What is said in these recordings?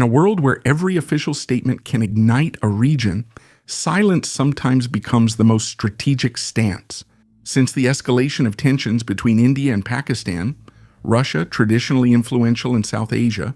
In a world where every official statement can ignite a region, silence sometimes becomes the most strategic stance. Since the escalation of tensions between India and Pakistan, Russia, traditionally influential in South Asia,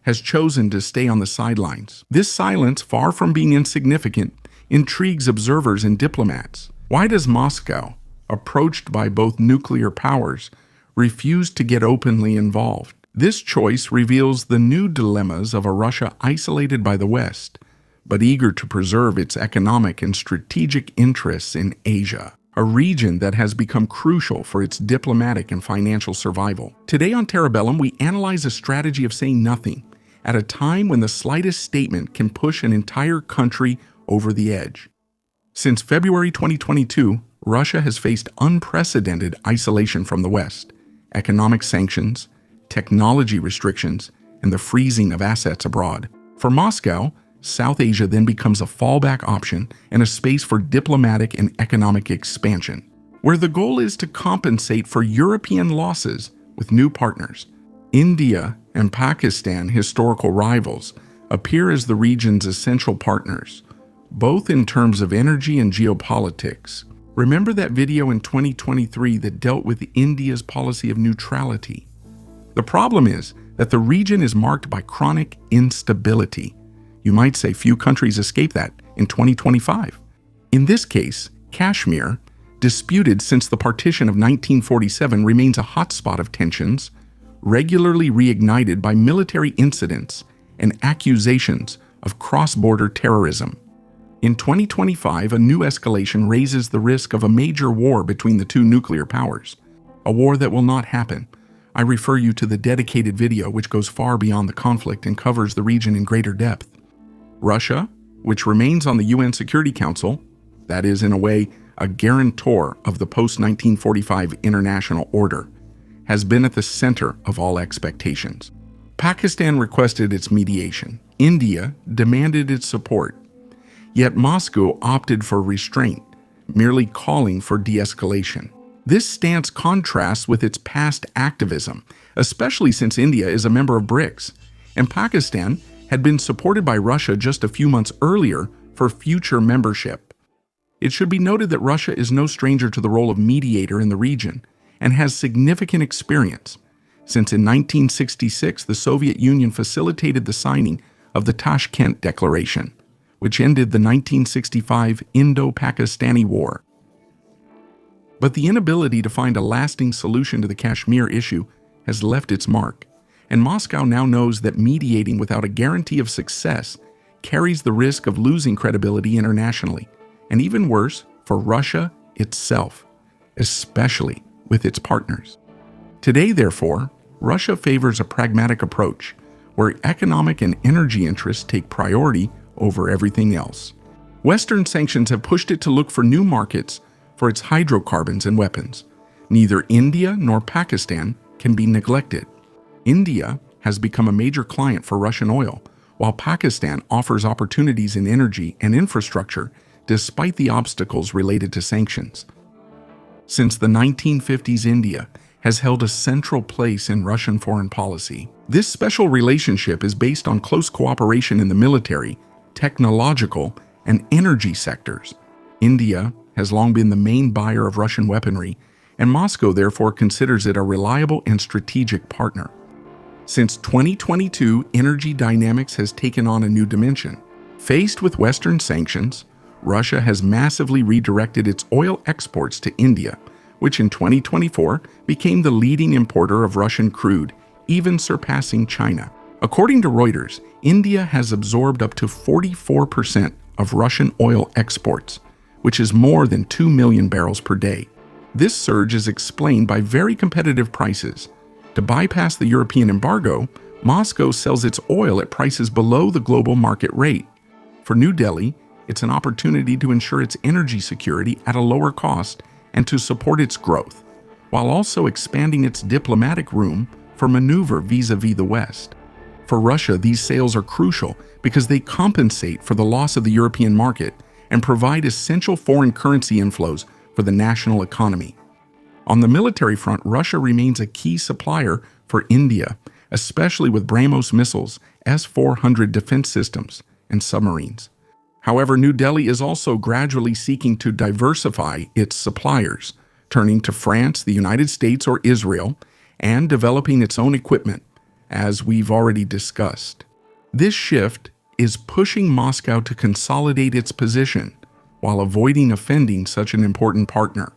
has chosen to stay on the sidelines. This silence, far from being insignificant, intrigues observers and diplomats. Why does Moscow, approached by both nuclear powers, refuse to get openly involved? This choice reveals the new dilemmas of a Russia isolated by the West, but eager to preserve its economic and strategic interests in Asia, a region that has become crucial for its diplomatic and financial survival. Today on Terabellum, we analyze a strategy of saying nothing at a time when the slightest statement can push an entire country over the edge. Since February 2022, Russia has faced unprecedented isolation from the West, economic sanctions, technology restrictions, and the freezing of assets abroad. For Moscow, South Asia then becomes a fallback option and a space for diplomatic and economic expansion, where the goal is to compensate for European losses with new partners. India and Pakistan, historical rivals, appear as the region's essential partners, both in terms of energy and geopolitics. Remember that video in 2023 that dealt with India's policy of neutrality? The problem is that the region is marked by chronic instability. You might say few countries escape that in 2025. In this case, Kashmir, disputed since the partition of 1947, remains a hotspot of tensions, regularly reignited by military incidents and accusations of cross-border terrorism. In 2025, a new escalation raises the risk of a major war between the two nuclear powers, a war that will not happen. I refer you to the dedicated video which goes far beyond the conflict and covers the region in greater depth. Russia, which remains on the UN Security Council, that is, in a way, a guarantor of the post-1945 international order, has been at the center of all expectations. Pakistan requested its mediation. India demanded its support. Yet Moscow opted for restraint, merely calling for de-escalation. This stance contrasts with its past activism, especially since India is a member of BRICS, and Pakistan had been supported by Russia just a few months earlier for future membership. It should be noted that Russia is no stranger to the role of mediator in the region and has significant experience, since in 1966 the Soviet Union facilitated the signing of the Tashkent Declaration, which ended the 1965 Indo-Pakistani War. But the inability to find a lasting solution to the Kashmir issue has left its mark, and Moscow now knows that mediating without a guarantee of success carries the risk of losing credibility internationally, and even worse, for Russia itself, especially with its partners. Today, therefore, Russia favors a pragmatic approach, where economic and energy interests take priority over everything else. Western sanctions have pushed it to look for new markets for its hydrocarbons and weapons. Neither India nor Pakistan can be neglected. India has become a major client for Russian oil, while Pakistan offers opportunities in energy and infrastructure despite the obstacles related to sanctions. Since the 1950s, India has held a central place in Russian foreign policy. This special relationship is based on close cooperation in the military, technological, and energy sectors. India has long been the main buyer of Russian weaponry, and Moscow therefore considers it a reliable and strategic partner. Since 2022, energy dynamics has taken on a new dimension. Faced with Western sanctions, Russia has massively redirected its oil exports to India, which in 2024 became the leading importer of Russian crude, even surpassing China. According to Reuters, India has absorbed up to 44% of Russian oil exports, which is more than 2 million barrels per day. This surge is explained by very competitive prices. To bypass the European embargo, Moscow sells its oil at prices below the global market rate. For New Delhi, it's an opportunity to ensure its energy security at a lower cost and to support its growth, while also expanding its diplomatic room for maneuver vis-à-vis the West. For Russia, these sales are crucial because they compensate for the loss of the European market and provide essential foreign currency inflows for the national economy. On the military front, Russia remains a key supplier for India, especially with BrahMos missiles, S-400 defense systems and submarines. However, New Delhi is also gradually seeking to diversify its suppliers, turning to France, the United States, or Israel, and developing its own equipment, as we've already discussed. This shift is pushing Moscow to consolidate its position while avoiding offending such an important partner.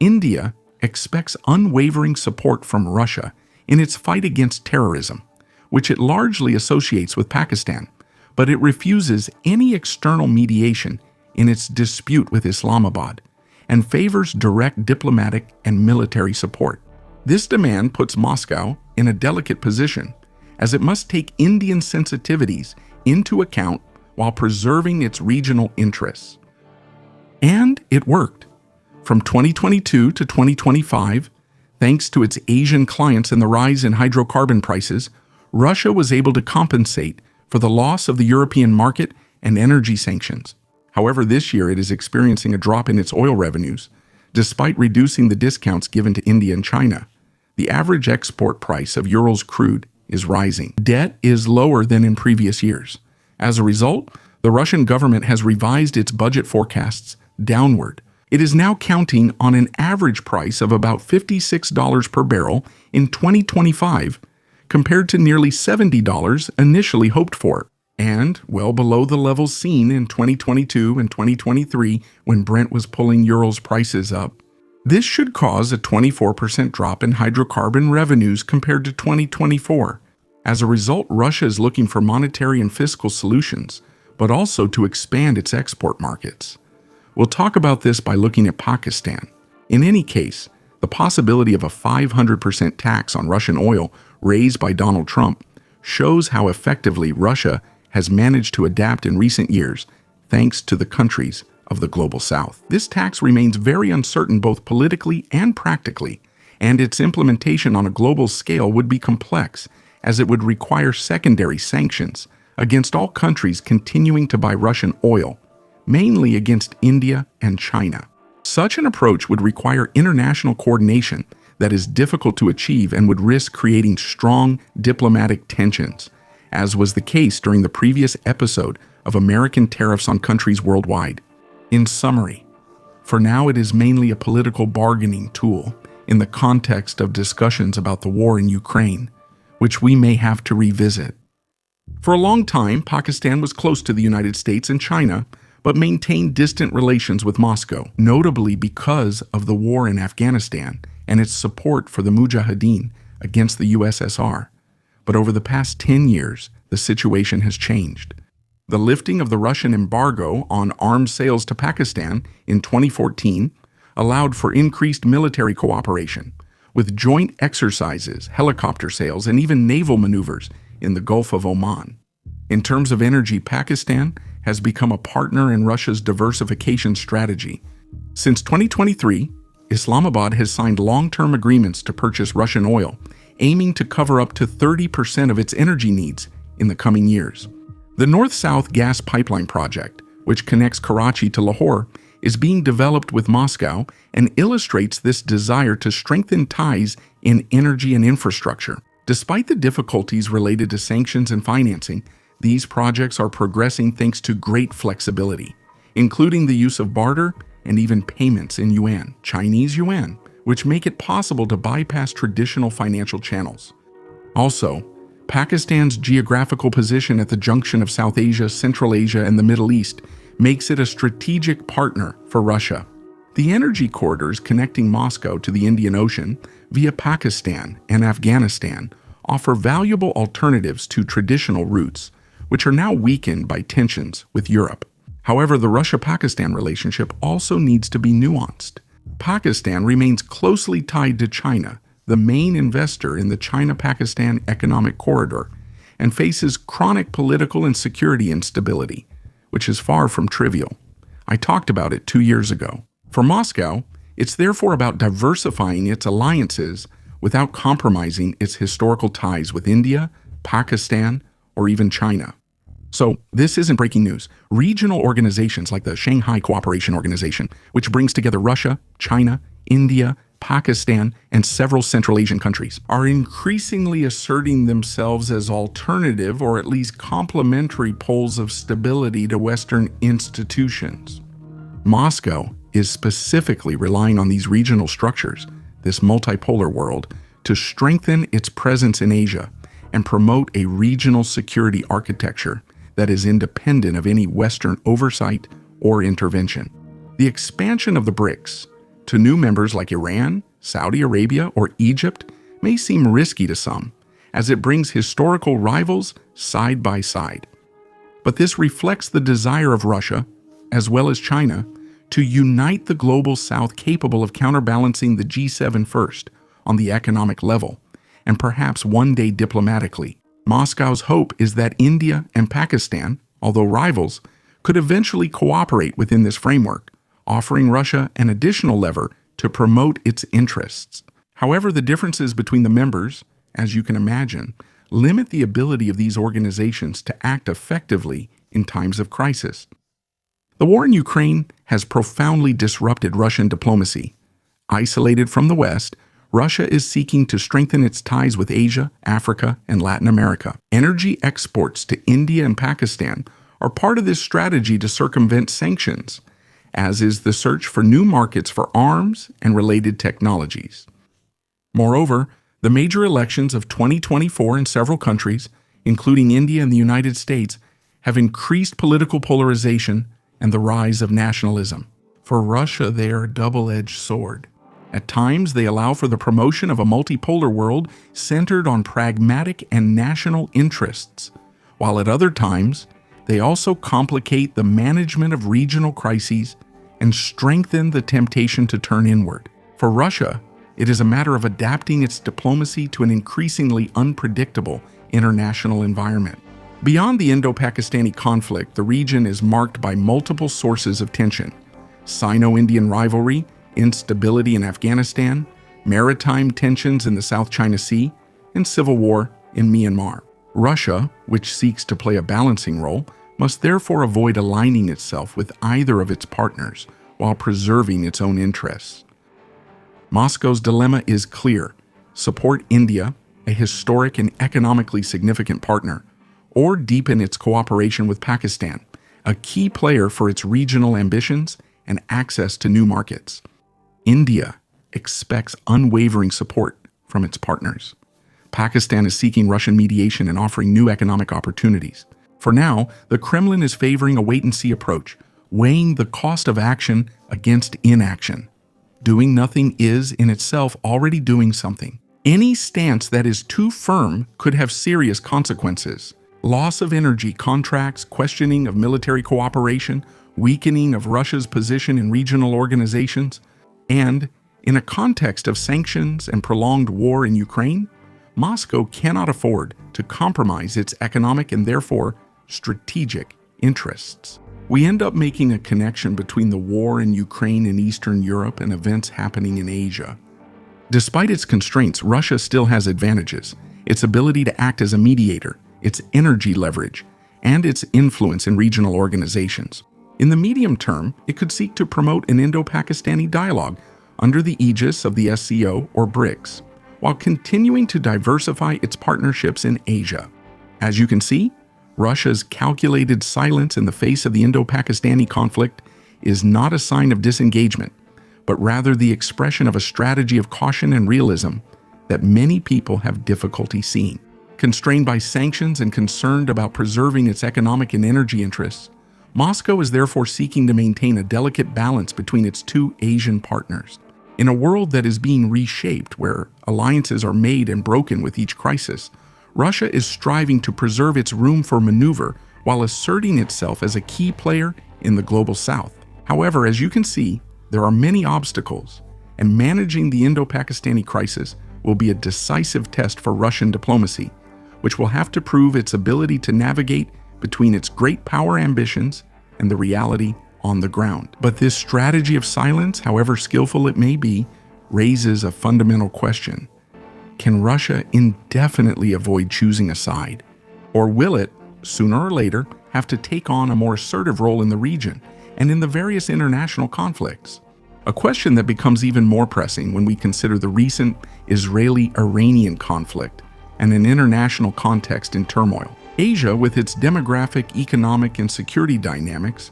India expects unwavering support from Russia in its fight against terrorism, which it largely associates with Pakistan, but it refuses any external mediation in its dispute with Islamabad and favors direct diplomatic and military support. This demand puts Moscow in a delicate position, as it must take Indian sensitivities into account while preserving its regional interests. And it worked. From 2022 to 2025, thanks to its Asian clients and the rise in hydrocarbon prices, Russia was able to compensate for the loss of the European market and energy sanctions. However, this year it is experiencing a drop in its oil revenues, despite reducing the discounts given to India and China. The average export price of Urals crude is rising. Debt is lower than in previous years. As a result, the Russian government has revised its budget forecasts downward. It is now counting on an average price of about $56 per barrel in 2025, compared to nearly $70 initially hoped for, and well below the levels seen in 2022 and 2023 when Brent was pulling Urals prices up. This should cause a 24% drop in hydrocarbon revenues compared to 2024. As a result, Russia is looking for monetary and fiscal solutions, but also to expand its export markets. We'll talk about this by looking at Pakistan. In any case, the possibility of a 500% tax on Russian oil raised by Donald Trump shows how effectively Russia has managed to adapt in recent years thanks to the countries of the Global South. This tax remains very uncertain both politically and practically, and its implementation on a global scale would be complex, as it would require secondary sanctions against all countries continuing to buy Russian oil, mainly against India and China. Such an approach would require international coordination that is difficult to achieve and would risk creating strong diplomatic tensions, as was the case during the previous episode of American tariffs on countries worldwide. In summary, for now it is mainly a political bargaining tool in the context of discussions about the war in Ukraine, which we may have to revisit. For a long time, Pakistan was close to the United States and China, but maintained distant relations with Moscow, notably because of the war in Afghanistan and its support for the Mujahideen against the USSR. But over the past 10 years, the situation has changed. The lifting of the Russian embargo on arms sales to Pakistan in 2014 allowed for increased military cooperation, with joint exercises, helicopter sales, and even naval maneuvers in the Gulf of Oman. In terms of energy, Pakistan has become a partner in Russia's diversification strategy. Since 2023, Islamabad has signed long-term agreements to purchase Russian oil, aiming to cover up to 30% of its energy needs in the coming years. The North-South gas pipeline project, which connects Karachi to Lahore, is being developed with Moscow and illustrates this desire to strengthen ties in energy and infrastructure. Despite the difficulties related to sanctions and financing, these projects are progressing thanks to great flexibility, including the use of barter and even payments in yuan, Chinese yuan, which make it possible to bypass traditional financial channels. Also, Pakistan's geographical position at the junction of South Asia, Central Asia, and the Middle East makes it a strategic partner for Russia. The energy corridors connecting Moscow to the Indian Ocean via Pakistan and Afghanistan offer valuable alternatives to traditional routes, which are now weakened by tensions with Europe. However, the Russia-Pakistan relationship also needs to be nuanced. Pakistan remains closely tied to China, the main investor in the China-Pakistan economic corridor, and faces chronic political and security instability, which is far from trivial. I talked about it 2 years ago. For Moscow, it's therefore about diversifying its alliances without compromising its historical ties with India, Pakistan, or even China. So this isn't breaking news. Regional organizations like the Shanghai Cooperation Organization, which brings together Russia, China, India, Pakistan, and several Central Asian countries, are increasingly asserting themselves as alternative or at least complementary poles of stability to Western institutions. Moscow is specifically relying on these regional structures, this multipolar world, to strengthen its presence in Asia and promote a regional security architecture that is independent of any Western oversight or intervention. The expansion of the BRICS to new members like Iran, Saudi Arabia, or Egypt may seem risky to some, as it brings historical rivals side by side. But this reflects the desire of Russia, as well as China, to unite the global South capable of counterbalancing the G7 first on the economic level, and perhaps one day diplomatically. Moscow's hope is that India and Pakistan, although rivals, could eventually cooperate within this framework, offering Russia an additional lever to promote its interests. However, the differences between the members, as you can imagine, limit the ability of these organizations to act effectively in times of crisis. The war in Ukraine has profoundly disrupted Russian diplomacy. Isolated from the West, Russia is seeking to strengthen its ties with Asia, Africa, and Latin America. Energy exports to India and Pakistan are part of this strategy to circumvent sanctions, as is the search for new markets for arms and related technologies. Moreover, the major elections of 2024 in several countries, including India and the United States, have increased political polarization and the rise of nationalism. For Russia, they are a double-edged sword. At times, they allow for the promotion of a multipolar world centered on pragmatic and national interests, while at other times, they also complicate the management of regional crises and strengthen the temptation to turn inward. For Russia, it is a matter of adapting its diplomacy to an increasingly unpredictable international environment. Beyond the Indo-Pakistani conflict, the region is marked by multiple sources of tension: Sino-Indian rivalry, instability in Afghanistan, maritime tensions in the South China Sea, and civil war in Myanmar. Russia, which seeks to play a balancing role, must therefore avoid aligning itself with either of its partners while preserving its own interests. Moscow's dilemma is clear: support India, a historic and economically significant partner, or deepen its cooperation with Pakistan, a key player for its regional ambitions and access to new markets. India expects unwavering support from its partners. Pakistan is seeking Russian mediation and offering new economic opportunities. For now, the Kremlin is favoring a wait-and-see approach, weighing the cost of action against inaction. Doing nothing is, in itself, already doing something. Any stance that is too firm could have serious consequences. Loss of energy contracts, questioning of military cooperation, weakening of Russia's position in regional organizations, and, in a context of sanctions and prolonged war in Ukraine, Moscow cannot afford to compromise its economic and therefore strategic interests. We end up making a connection between the war in Ukraine and Eastern Europe and events happening in Asia. Despite its constraints, Russia still has advantages: its ability to act as a mediator, its energy leverage, and its influence in regional organizations. In the medium term, it could seek to promote an Indo-Pakistani dialogue under the aegis of the SCO or BRICS, while continuing to diversify its partnerships in Asia. As you can see, Russia's calculated silence in the face of the Indo-Pakistani conflict is not a sign of disengagement, but rather the expression of a strategy of caution and realism that many people have difficulty seeing. Constrained by sanctions and concerned about preserving its economic and energy interests, Moscow is therefore seeking to maintain a delicate balance between its two Asian partners. In a world that is being reshaped, where alliances are made and broken with each crisis, Russia is striving to preserve its room for maneuver while asserting itself as a key player in the global South. However, as you can see, there are many obstacles, and managing the Indo-Pakistani crisis will be a decisive test for Russian diplomacy, which will have to prove its ability to navigate between its great power ambitions and the reality on the ground. But this strategy of silence, however skillful it may be, raises a fundamental question. Can Russia indefinitely avoid choosing a side? Or will it, sooner or later, have to take on a more assertive role in the region and in the various international conflicts? A question that becomes even more pressing when we consider the recent Israeli-Iranian conflict and an international context in turmoil. Asia, with its demographic, economic, and security dynamics,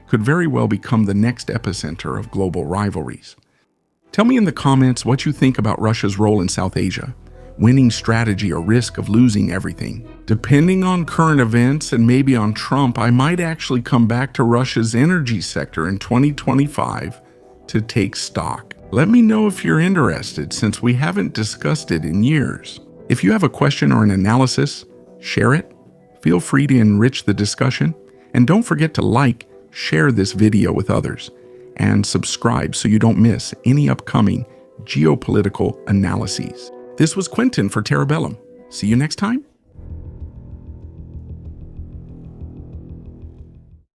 could very well become the next epicenter of global rivalries. Tell me in the comments what you think about Russia's role in South Asia, winning strategy or risk of losing everything. Depending on current events and maybe on Trump, I might actually come back to Russia's energy sector in 2025 to take stock. Let me know if you're interested, since we haven't discussed it in years. If you have a question or an analysis, share it. Feel free to enrich the discussion. And don't forget to like, share this video with others, and subscribe so you don't miss any upcoming geopolitical analyses. This was Quentin for Terra Bellum. See you next time.